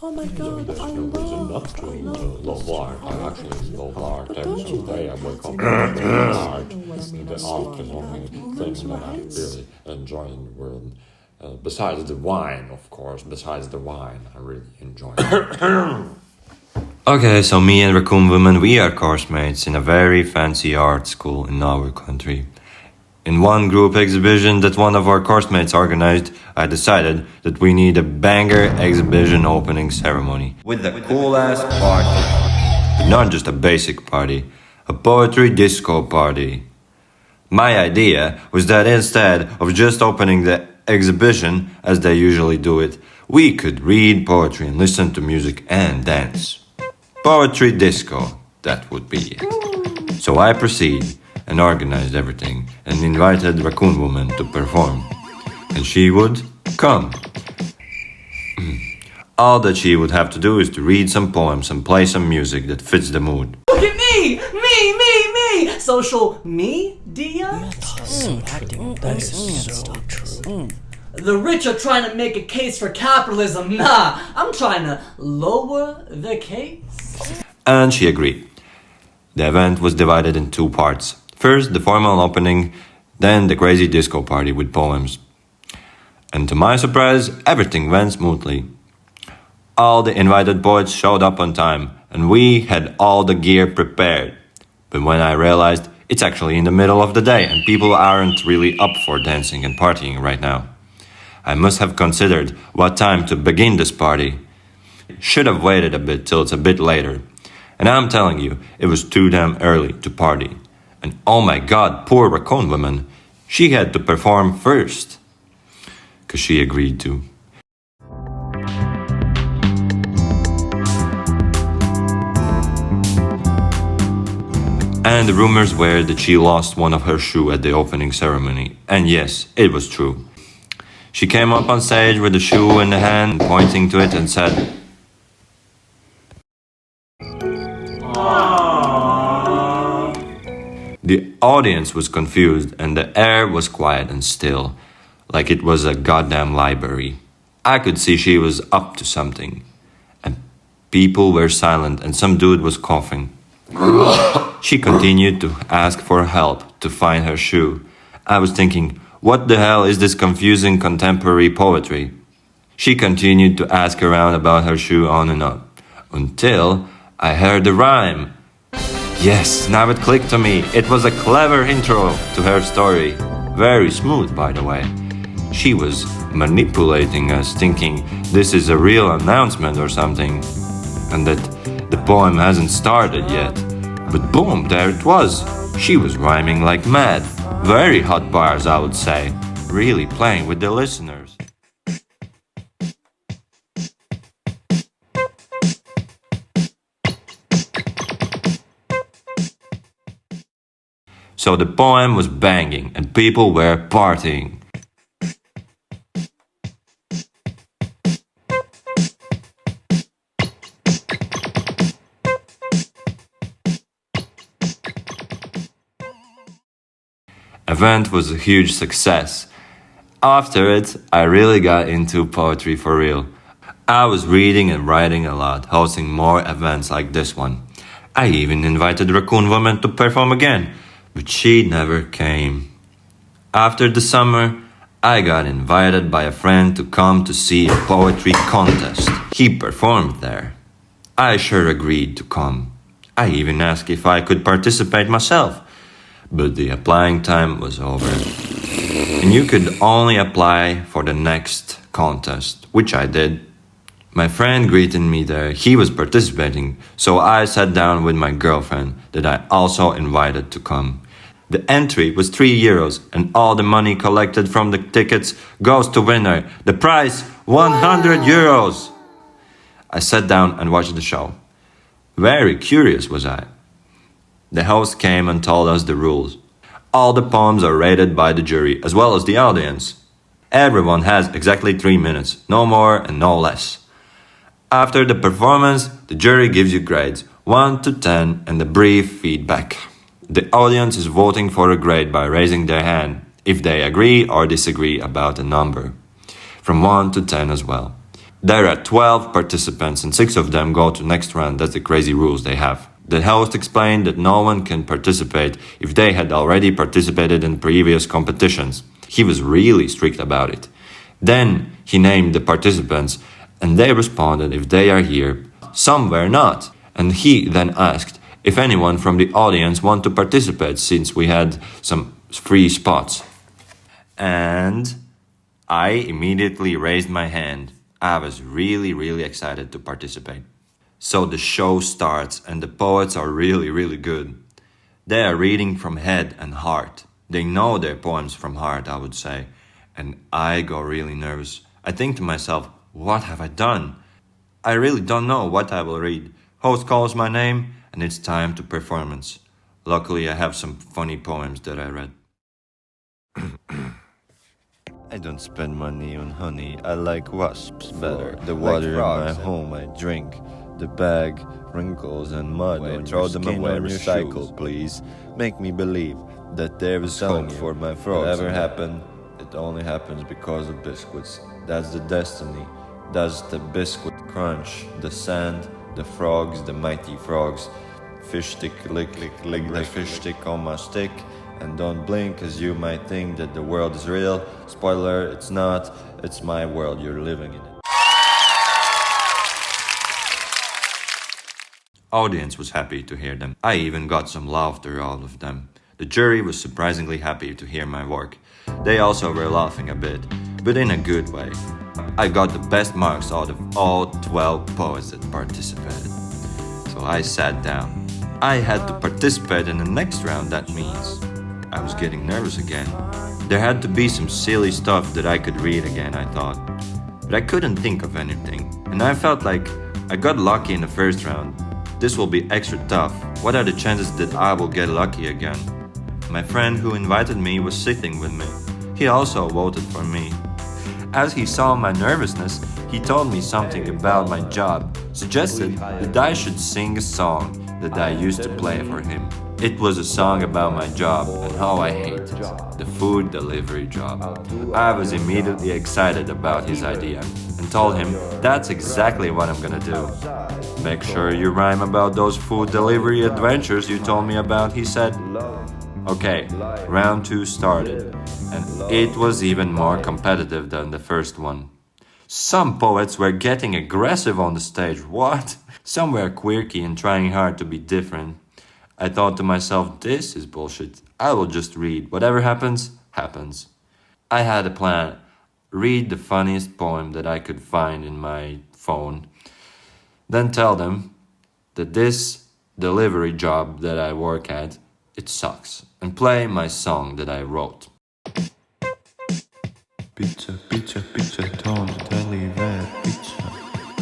Oh my god, I love love art. I actually love art. Every day I wake up and love art. And the art is only thing that I really enjoy in the world. Besides the wine, of course. Besides the wine, I really enjoy it. Okay, so me and Raccoon Woman, we are course mates in a very fancy art school in our country. In one group exhibition that one of our course mates organized, I decided that we need a banger exhibition opening ceremony. With a cool-ass party. But not just a basic party, a poetry disco party. My idea was that instead of just opening the exhibition, as they usually do it, we could read poetry and listen to music and dance. Poetry disco, that would be it. So I proceed and organized everything and invited Raccoon Woman to perform. And she would come. All that she would have to do is to read some poems and play some music that fits the mood. Look at me! Me! Social media? That is so true. The rich are trying to make a case for capitalism. Nah, I'm trying to lower the case. And she agreed. The event was divided in two parts. First, the formal opening, then the crazy disco party with poems. And to my surprise, everything went smoothly. All the invited poets showed up on time, and we had all the gear prepared. But when I realized it's actually in the middle of the day and people aren't really up for dancing and partying right now, I must have considered what time to begin this party. Should have waited a bit till it's a bit later. And I'm telling you, it was too damn early to party. And oh my god, poor Raccoon Woman, she had to perform first. 'Cause she agreed to. And the rumors were that she lost one of her shoes at the opening ceremony. And yes, it was true. She came up on stage with the shoe in the hand, pointing to it and said, The audience was confused and the air was quiet and still, like it was a goddamn library. I could see she was up to something. And people were silent and some dude was coughing. She continued to ask for help to find her shoe. I was thinking, what the hell is this confusing contemporary poetry? She continued to ask around about her shoe on and on, until I heard the rhyme. Yes, now it clicked to me. It was a clever intro to her story. Very smooth, by the way. She was manipulating us, thinking this is a real announcement or something, and that the poem hasn't started yet. But boom, there it was. She was rhyming like mad. Very hot bars, I would say. Really playing with the listeners. So the poem was banging and people were partying. Event was a huge success. After it, I really got into poetry for real. I was reading and writing a lot, hosting more events like this one. I even invited Raccoon Woman to perform again, but she never came. After the summer, I got invited by a friend to come to see a poetry contest. He performed there. I sure agreed to come. I even asked if I could participate myself. But the applying time was over. And you could only apply for the next contest, which I did. My friend greeted me there. He was participating, so I sat down with my girlfriend that I also invited to come. The entry was €3 and all the money collected from the tickets goes to winner. The prize, €100. I sat down and watched the show. Very curious was I. The host came and told us the rules. All the poems are rated by the jury as well as the audience. Everyone has exactly 3 minutes, no more and no less. After the performance, the jury gives you grades 1 to 10 and a brief feedback. The audience is voting for a grade by raising their hand if they agree or disagree about a number, from 1 to 10 as well. There are 12 participants and 6 of them go to next round. That's the crazy rules they have. The host explained that no one can participate if they had already participated in previous competitions. He was really strict about it. Then he named the participants and they responded if they are here. Some were not. And he then asked if anyone from the audience wanted to participate since we had some free spots. And I immediately raised my hand. I was really excited to participate. So the show starts and the poets are really good. They are reading from head and heart. They know their poems from heart, I would say. And I go really nervous. I think to myself, what have I done? I really don't know what I will read. Host calls my name and it's time to performance. Luckily, I have some funny poems that I read. I don't spend money on honey, I like wasps better. The water in my home I drink. The bag, wrinkles and mud on throw them away, recycle please. Make me believe that there is hope for my frogs. Whatever happened, it only happens because of biscuits. That's the destiny. That's the biscuit crunch. The sand, the frogs, the mighty frogs. Fish stick, lick the fish stick on my stick. And don't blink, cause you might think that the world is real. Spoiler, it's not. It's my world, you're living in it. Audience was happy to hear them. I even got some laughter out of them. The jury was surprisingly happy to hear my work. They also were laughing a bit, but in a good way. I got the best marks out of all 12 poets that participated. So I sat down. I had to participate in the next round, that means. I was getting nervous again. There had to be some silly stuff that I could read again, I thought. But I couldn't think of anything. And I felt like I got lucky in the first round. This will be extra tough. What are the chances that I will get lucky again? My friend who invited me was sitting with me. He also voted for me. As he saw my nervousness, he told me something about my job, suggested that I should sing a song that I used to play for him. It was a song about my job and how I hate it, the food delivery job. I was immediately excited about his idea and told him that's exactly what I'm gonna do. Make sure you rhyme about those food delivery adventures you told me about, he said. Okay, round 2 started, and it was even more competitive than the first one. Some poets were getting aggressive on the stage, what? Some were quirky and trying hard to be different. I thought to myself, this is bullshit. I will just read. Whatever happens, happens. I had a plan. Read the funniest poem that I could find in my phone. Then tell them that this delivery job that I work at, it sucks. And play my song that I wrote. Pizza, pizza, pizza, don't deliver pizza.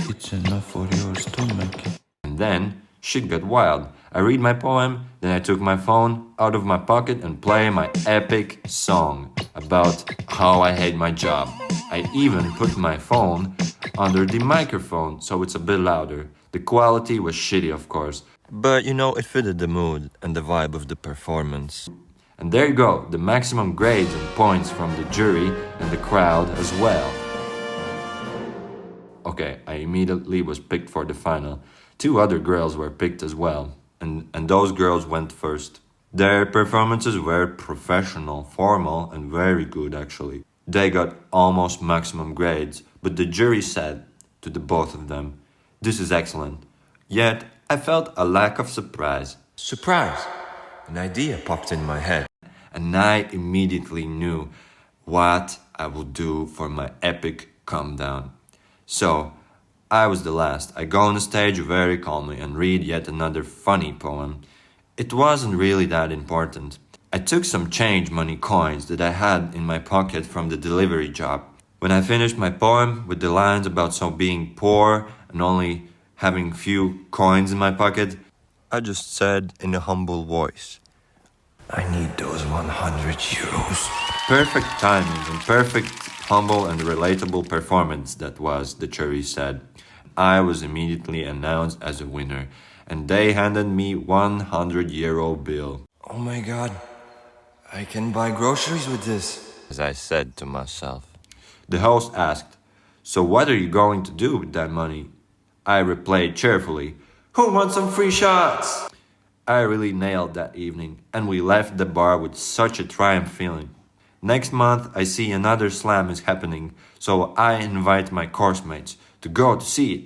It's enough for your stomach. And then shit got wild. I read my poem, then I took my phone out of my pocket and play my epic song about how I hate my job. I even put my phone under the microphone so it's a bit louder. The quality was shitty, of course, but you know, it fitted the mood and the vibe of the performance. And there you go, the maximum grades and points from the jury and the crowd as well. Okay, I immediately was picked for the final. 2 other girls were picked as well, and those girls went first. Their performances were professional, formal, and very good actually. They got almost maximum grades, but the jury said to the both of them, this is excellent. Yet, I felt a lack of surprise. Surprise! An idea popped in my head, and I immediately knew what I would do for my epic calm down. So, I was the last. I go on the stage very calmly and read yet another funny poem. It wasn't really that important. I took some change money coins that I had in my pocket from the delivery job. When I finished my poem with the lines about so being poor and only having few coins in my pocket, I just said in a humble voice, I need those 100 euros. Perfect timing and perfect, humble and relatable performance that was, the jury said. I was immediately announced as a winner, and they handed me 100 euro bill. Oh my god, I can buy groceries with this, as I said to myself. The host asked, So what are you going to do with that money? I replied cheerfully, who wants some free shots? I really nailed that evening, and we left the bar with such a triumph feeling. Next month, I see another slam is happening, so I invite my course mates to go to see it.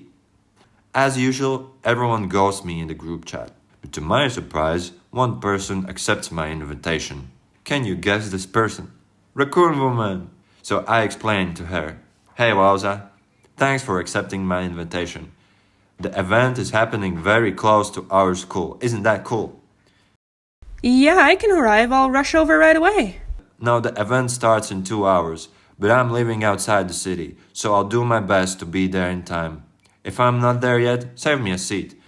As usual, everyone ghosts me in the group chat. But to my surprise, one person accepts my invitation. Can you guess this person? Raccoon Woman! So I explained to her, hey Wowza, thanks for accepting my invitation. The event is happening very close to our school. Isn't that cool? Yeah, I can arrive. I'll rush over right away. No, the event starts in 2 hours, but I'm living outside the city, so I'll do my best to be there in time. If I'm not there yet, save me a seat.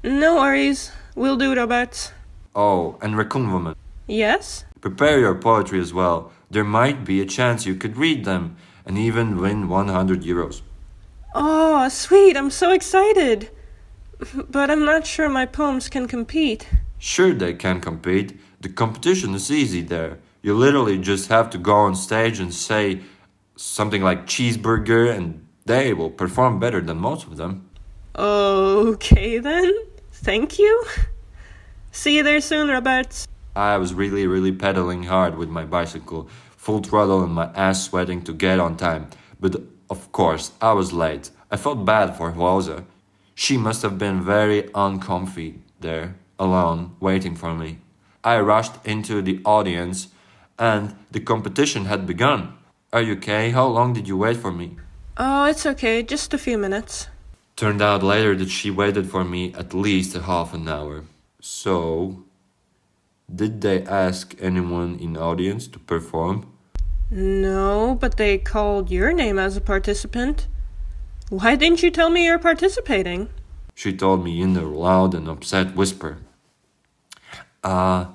No worries. We'll do, Robert. Oh, and Raccoon Woman, Yes? prepare your poetry as well. There might be a chance you could read them and even win 100 euros. Oh, sweet. I'm so excited. But I'm not sure my poems can compete. Sure, they can compete. The competition is easy there. You literally just have to go on stage and say something like cheeseburger, and they will perform better than most of them. Okay then. Thank you. See you there soon, Robert. I was really pedaling hard with my bicycle, full throttle and my ass sweating to get on time. But of course, I was late. I felt bad for Rosa. She must have been very uncomfy there, alone, waiting for me. I rushed into the audience and the competition had begun. Are you okay? How long did you wait for me? Oh, it's okay. Just a few minutes. Turned out later that she waited for me at least a half an hour. So, did they ask anyone in audience to perform? No, but they called your name as a participant. Why didn't you tell me you're participating? She told me in a loud and upset whisper. I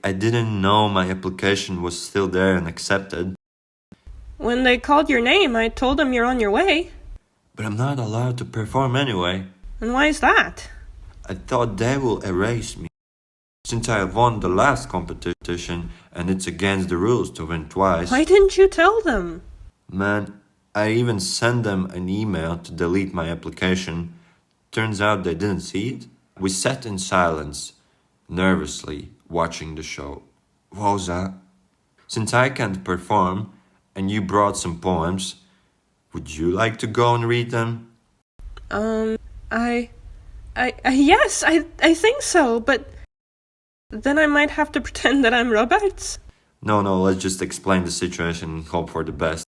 didn't know my application was still there and accepted. When they called your name, I told them you're on your way. But I'm not allowed to perform anyway. And why is that? I thought they will erase me. Since I won the last competition and it's against the rules to win twice. Why didn't you tell them? Man, I even sent them an email to delete my application. Turns out they didn't see it. We sat in silence, nervously watching the show. Rosa, since I can't perform and you brought some poems, would you like to go and read them? Yes, I think so, but then I might have to pretend that I'm Robert. No, let's just explain the situation and hope for the best.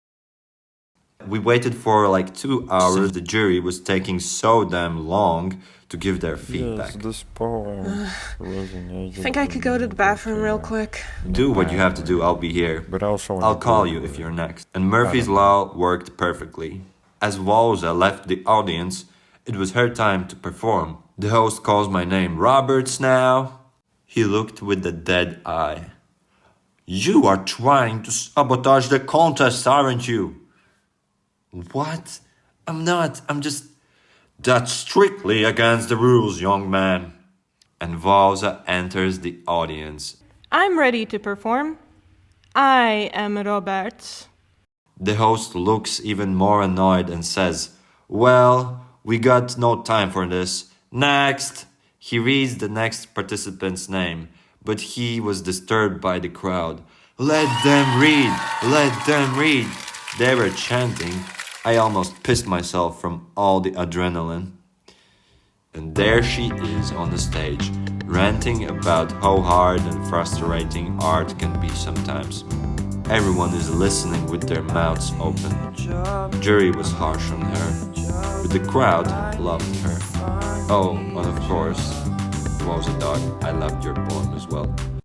We waited for like 2 hours. The jury was taking so damn long to give their feedback. Yes, this poem I think I could go to the bathroom real quick. Do what you have to do, I'll be here. But also I'll call you if you're next. And Murphy's Law worked perfectly. As Walza left the audience, it was her time to perform. The host calls my name, Roberts now. He looked with a dead eye. You are trying to sabotage the contest, aren't you? What? I'm not. I'm just... That's strictly against the rules, young man. And Walza enters the audience. I'm ready to perform. I am Robert. The host looks even more annoyed and says, well, we got no time for this. Next! He reads the next participant's name, but he was disturbed by the crowd. Let them read! Let them read! They were chanting. I almost pissed myself from all the adrenaline. And there she is on the stage, ranting about how hard and frustrating art can be sometimes. Everyone is listening with their mouths open. Jury was harsh on her, but the crowd loved her. Oh, and of course, wowzadawg, I loved your poem as well.